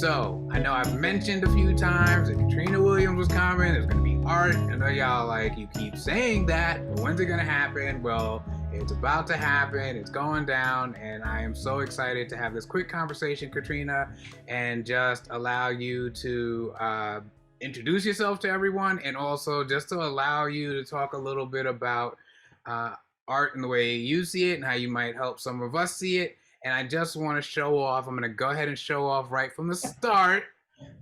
So I know I've mentioned a few times that Katrina Williams was coming. There's going to be art. I know y'all like, you keep saying that, but when's it going to happen? Well, it's about to happen. It's going down, and I am so excited to have this quick conversation, Katrina, and just allow you to introduce yourself to everyone, and also just to allow you to talk a little bit about art and the way you see it and how you might help some of us see it. And I just want to show off, I'm going to go ahead and show off right from the start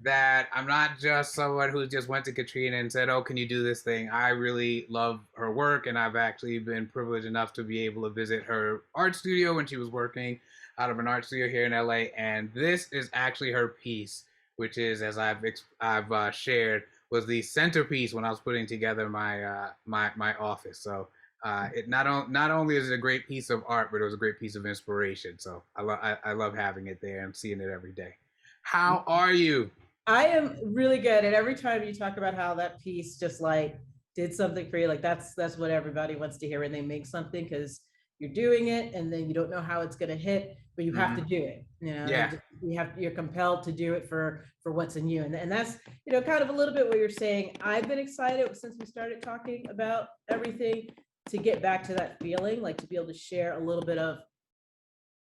that I'm not just someone who just went to Katrina and said, oh, can you do this thing? I really love her work, and I've actually been privileged enough to be able to visit her art studio when she was working out of an art studio here in LA. And this is actually her piece, which is, as I've shared, was the centerpiece when I was putting together my my office. So it not only is it a great piece of art, but it was a great piece of inspiration. So I love having it there and seeing it every day. How are you? I am really good. And every time you talk about how that piece just like did something for you, like that's what everybody wants to hear when they make something, because you're doing it and then you don't know how it's going to hit, but you have to do it. You know, Yeah. you're compelled to do it for what's in you. And that's, you know, kind of a little bit what you're saying. I've been excited since we started talking about everything to get back to that feeling, like to be able to share a little bit of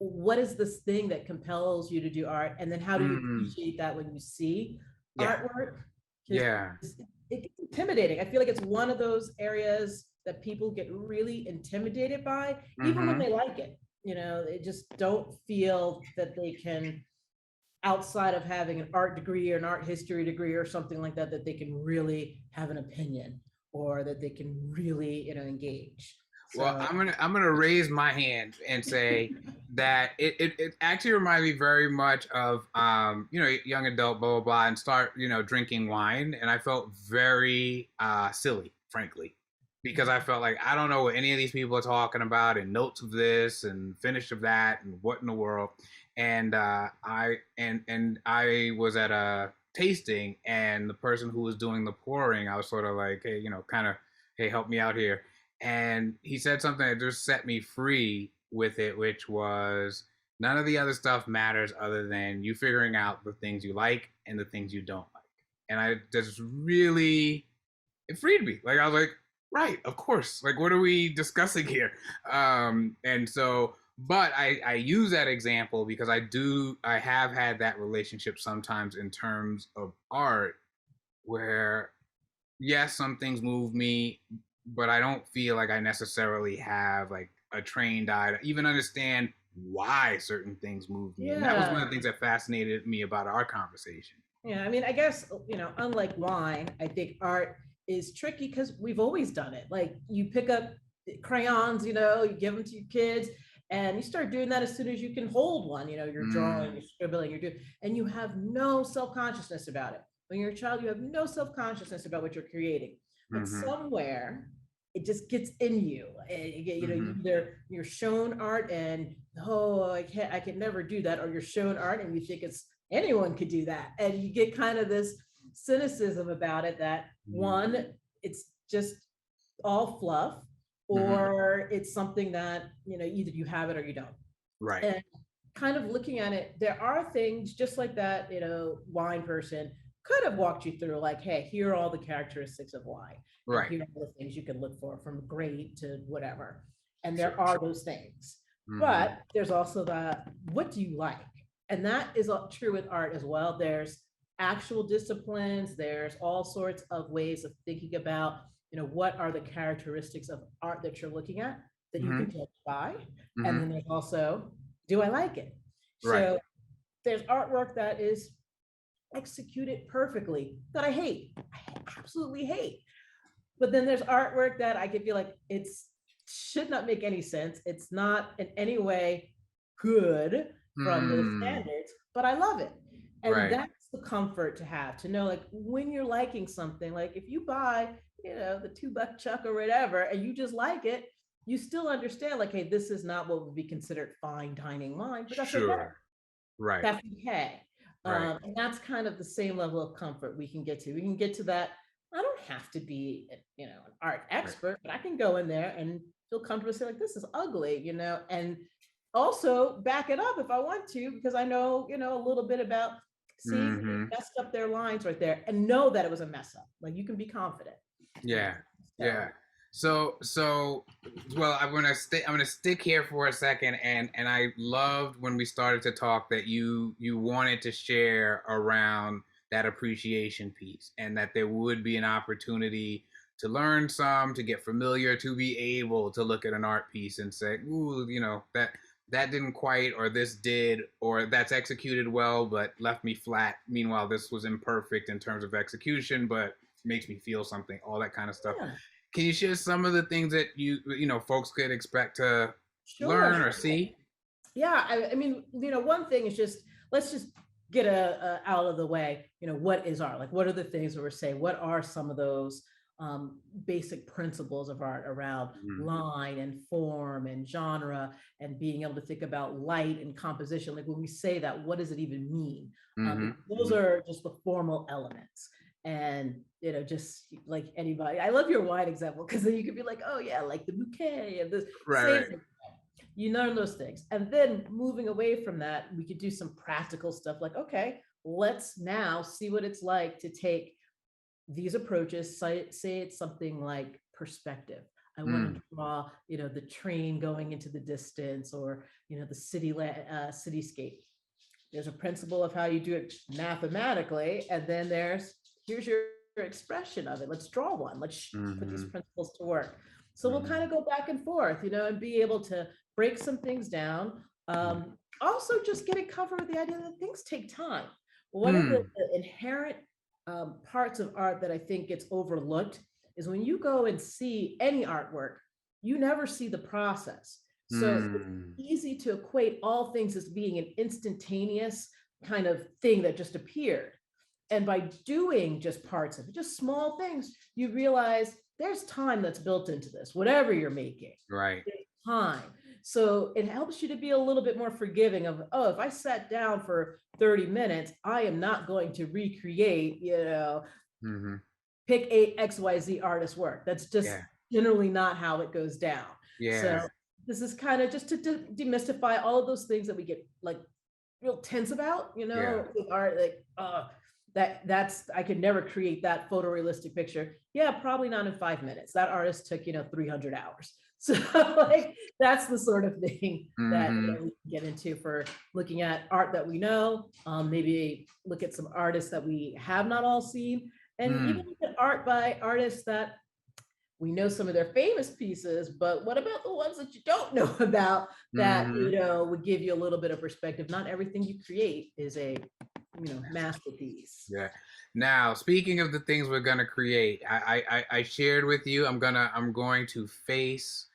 what is this thing that compels you to do art, and then how do you appreciate that when you see artwork? Yeah. It gets intimidating. I feel like it's one of those areas that people get really intimidated by, even when they like it. You know, they just don't feel that they can, outside of having an art degree or an art history degree or something like that, that they can really have an opinion or that they can really, you know, engage. So, well, I'm gonna raise my hand and say that it actually reminds me very much of you know, young adult, blah blah blah, and start, you know, drinking wine, and I felt very silly, frankly, because I felt like I don't know what any of these people are talking about, and notes of this and finish of that, and what in the world. And I was at a tasting, and the person who was doing the pouring, I was sort of like, hey, you know, kind of, hey, help me out here. And he said something that just set me free with it, which was, none of the other stuff matters other than you figuring out the things you like and the things you don't like. And I just really, it freed me. Like, I was like, right, of course. Like, what are we discussing here? And so, but I use that example because I have had that relationship sometimes in terms of art where, yes, some things move me, but I don't feel like I necessarily have like a trained eye to even understand why certain things move me. And that was one of the things that fascinated me about our conversation. Yeah, I mean, I guess, you know, unlike wine, I think art is tricky because we've always done it. Like, you pick up crayons, you know, you give them to your kids, and you start doing that as soon as you can hold one. You know, you're drawing, you're scribbling, you're doing, and you have no self-consciousness about it. When you're a child, you have no self-consciousness about what you're creating. But somewhere it just gets in you. You know, either you're shown art and, oh, I can never do that, or you're shown art and you think anyone could do that, and you get kind of this cynicism about it that one, it's just all fluff, or it's something that, you know, either you have it or you don't. Right. And kind of looking at it, there are things just like that, you know, wine person could have walked you through, like, hey, here are all the characteristics of wine. Right. Here are the things you can look for, from great to whatever. And there are those things. But there's also the, what do you like? And that is true with art as well. There's actual disciplines. There's all sorts of ways of thinking about, you know, what are the characteristics of art that you're looking at that you can judge by. And then there's also, do I like it? Right. So there's artwork that is executed perfectly that I hate. I absolutely hate. But then there's artwork that I could feel like should not make any sense. It's not in any way good from those standards, but I love it. And that's the comfort to have, to know, like, when you're liking something, like if you buy, you know, the $2 chuck or whatever, and you just like it, you still understand, like, hey, this is not what would be considered fine dining wine, but that's okay. Right. That's okay. And that's kind of the same level of comfort we can get to. We can get to that. I don't have to be, you know, an art expert, but I can go in there and feel comfortable to say, like, this is ugly, you know, and also back it up if I want to, because I know, you know, a little bit about See, they messed up their lines right there, and know that it was a mess up. Like, you can be confident. Yeah. So, Yeah. So well, I'm gonna stick here for a second, and I loved when we started to talk that you wanted to share around that appreciation piece, and that there would be an opportunity to learn some, to get familiar, to be able to look at an art piece and say, ooh, you know, that didn't quite, or this did, or that's executed well but left me flat. Meanwhile, this was imperfect in terms of execution, but makes me feel something, all that kind of stuff. yeah, Can you share some of the things that you know folks could expect to sure. learn or see? Yeah, I mean, one thing is just, let's just get out of the way. What is art? Like, what are the things that we're saying? What are some of those basic principles of art around line and form and genre, and being able to think about light and composition? Like, when we say that, what does it even mean? Those are just the formal elements. And just like anybody, I love your wine example, because then you could be like, oh yeah, like the bouquet and the Right. same. You learn those things. And then moving away from that, we could do some practical stuff like, okay, let's now see what it's like to take these approaches. Say it's something like perspective. I want to draw, the train going into the distance, or, the cityscape. There's a principle of how you do it mathematically. And then here's your expression of it. Let's draw one. Let's put these principles to work. So we'll kind of go back and forth, and be able to break some things down. Also, just getting comfort with the idea that things take time. One of the inherent parts of art that I think gets overlooked is when you go and see any artwork, you never see the process. So it's easy to equate all things as being an instantaneous kind of thing that just appeared. And by doing just parts of it, just small things, you realize there's time that's built into this, whatever you're making. Right. There's time. So it helps you to be a little bit more forgiving of, oh, if I sat down for 30 minutes, I am not going to recreate, pick a XYZ artist work. That's just generally not how it goes down. So this is kind of just to demystify all of those things that we get like real tense about, with art, like, that's I could never create that photorealistic picture. Yeah, probably not in 5 minutes. That artist took 300 hours. So like, that's the sort of thing that we can get into for looking at art that we know. Maybe look at some artists that we have not all seen, and even look at art by artists that we know some of their famous pieces, but what about the ones that you don't know about that would give you a little bit of perspective? Not everything you create is a masterpiece. Yeah. Now, speaking of the things we're gonna create, I shared with you, I'm going to face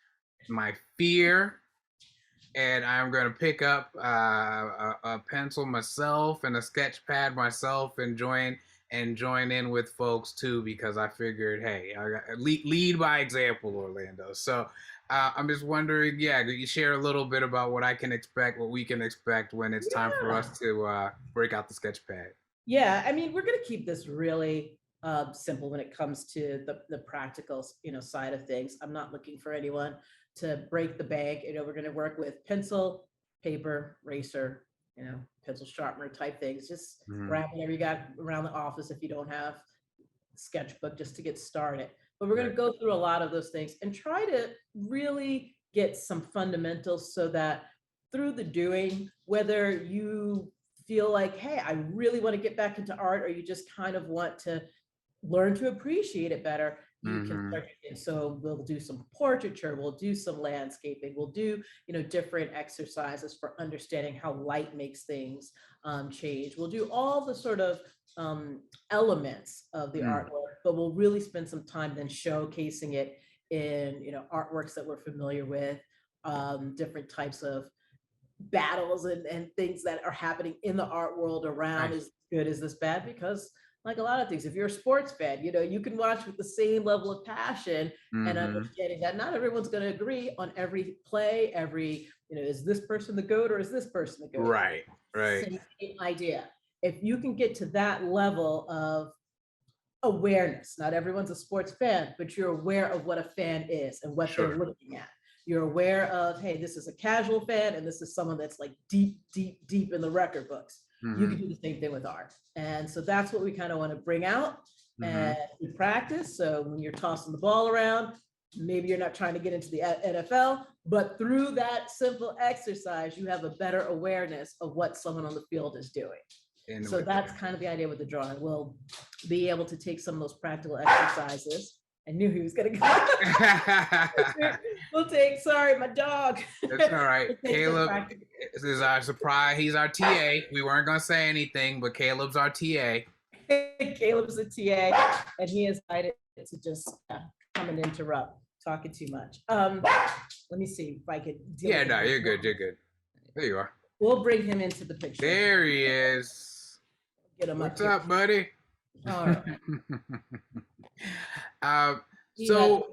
my fear, and I'm gonna pick up a pencil myself and a sketch pad myself, and join in with folks too, because I figured, hey, I got lead by example, Orlando. So I'm just wondering, could you share a little bit about what I can expect, what we can expect when it's time for us to break out the sketch pad? Yeah, I mean, we're going to keep this really simple when it comes to the practical, side of things. I'm not looking for anyone to break the bank. We're going to work with pencil, paper, eraser, pencil sharpener type things. Just grab whatever you got around the office if you don't have a sketchbook, just to get started. But we're going to go through a lot of those things and try to really get some fundamentals, so that through the doing, whether you feel like, hey, I really want to get back into art, or you just kind of want to learn to appreciate it better, you can start doing. So we'll do some portraiture, we'll do some landscaping, we'll do different exercises for understanding how light makes things change. We'll do all the sort of elements of the artwork, but we'll really spend some time then showcasing it in artworks that we're familiar with, different types of battles and things that are happening in the art world around. Is good, is this bad? Because like a lot of things, if you're a sports fan, you can watch with the same level of passion and understanding that not everyone's going to agree on every play, every, is this person the GOAT or is this person the GOAT? Right. Same idea. If you can get to that level of awareness, not everyone's a sports fan, but you're aware of what a fan is and what they're looking at. You're aware of, hey, this is a casual fan and this is someone that's like deep, deep, deep in the record books. You can do the same thing with art. And so that's what we kind of want to bring out and we practice. So when you're tossing the ball around, maybe you're not trying to get into the NFL, but through that simple exercise, you have a better awareness of what someone on the field is doing. And so that's kind of the idea with the drawing. We'll be able to take some of those practical exercises. I knew he was going to go. We'll take, sorry, my dog. That's all right. Caleb is our surprise. He's our TA. We weren't going to say anything, but Caleb's our TA. Caleb's a TA, and he is invited to just come and interrupt, talking too much. Let me see if I could. Yeah, no, you're good. You're good. There you are. We'll bring him into the picture. There he is. Get him What's up, buddy? All right. So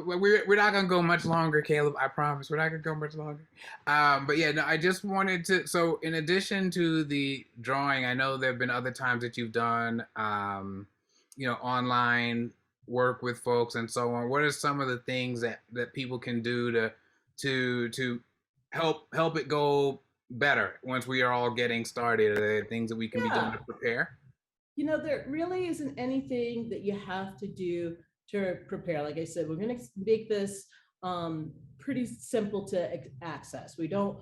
we're not gonna go much longer, Caleb. I promise we're not gonna go much longer. But yeah, no, I just wanted to. So in addition to the drawing, I know there have been other times that you've done, online work with folks and so on. What are some of the things that people can do to help it go better once we are all getting started? Are there things that we can be doing to prepare? There really isn't anything that you have to do to prepare. Like I said, we're going to make this pretty simple to access. I don't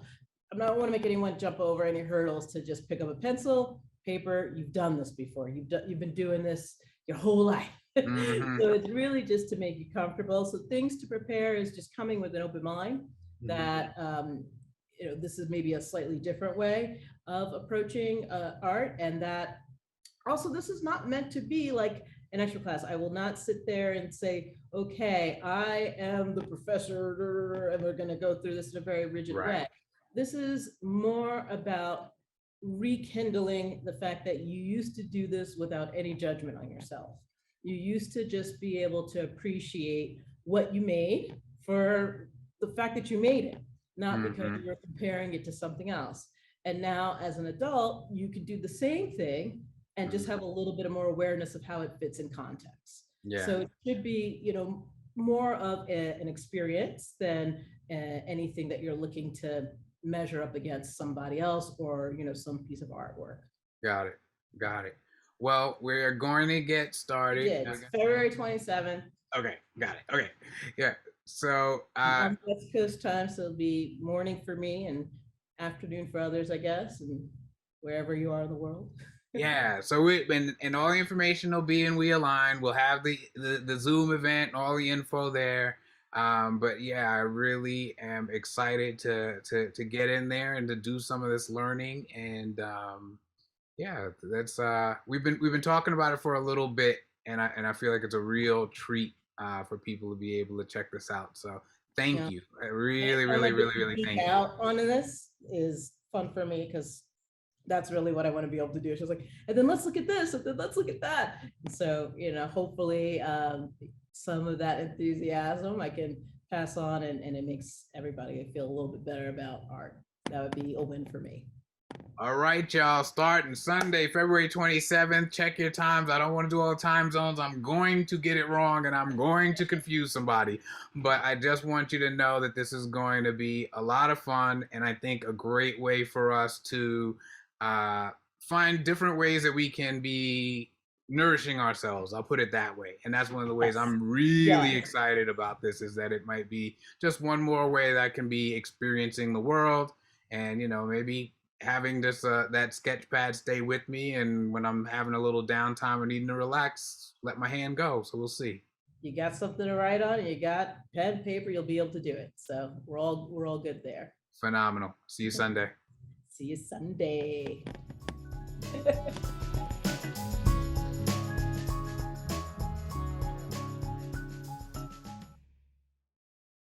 want to make anyone jump over any hurdles to just pick up a pencil, paper. You've done this before. You've been doing this your whole life. So it's really just to make you comfortable. So things to prepare is just coming with an open mind that this is maybe a slightly different way of approaching art, and that also, this is not meant to be like an extra class. I will not sit there and say, okay, I am the professor, and we're going to go through this in a very rigid way. This is more about rekindling the fact that you used to do this without any judgment on yourself. You used to just be able to appreciate what you made for the fact that you made it, not because you were comparing it to something else. And now as an adult, you can do the same thing and just have a little bit of more awareness of how it fits in context. So it should be, more of an experience than anything that you're looking to measure up against somebody else or, some piece of artwork. Got it. Well, we're going to get started. Yeah, it's February 27th. Okay, got it. Okay, yeah. So on West Coast time, so it'll be morning for me and afternoon for others, I guess, and wherever you are in the world. Yeah, so and all the information will be in WeAlign. We'll have the Zoom event and all the info there. But yeah, I really am excited to get in there and to do some of this learning. And that's we've been talking about it for a little bit, and I feel like it's a real treat for people to be able to check this out. So thank you. I really thank you. Out on this is fun for me because that's really what I want to be able to do. She's like, and then let's look at this, and then let's look at that. And so, hopefully some of that enthusiasm I can pass on and it makes everybody feel a little bit better about art. That would be a win for me. All right, y'all, starting Sunday, February 27th. Check your times. I don't want to do all the time zones. I'm going to get it wrong and I'm going to confuse somebody. But I just want you to know that this is going to be a lot of fun, and I think a great way for us to find different ways that we can be nourishing ourselves. I'll put it that way. And that's one of the ways I'm really excited about this, is that it might be just one more way that I can be experiencing the world, and maybe having this that sketch pad stay with me, and when I'm having a little downtime and needing to relax, let my hand go. So we'll see. You got something to write on, and you got pen, paper, you'll be able to do it. So we're all good there. Phenomenal. See you Sunday. See you Sunday.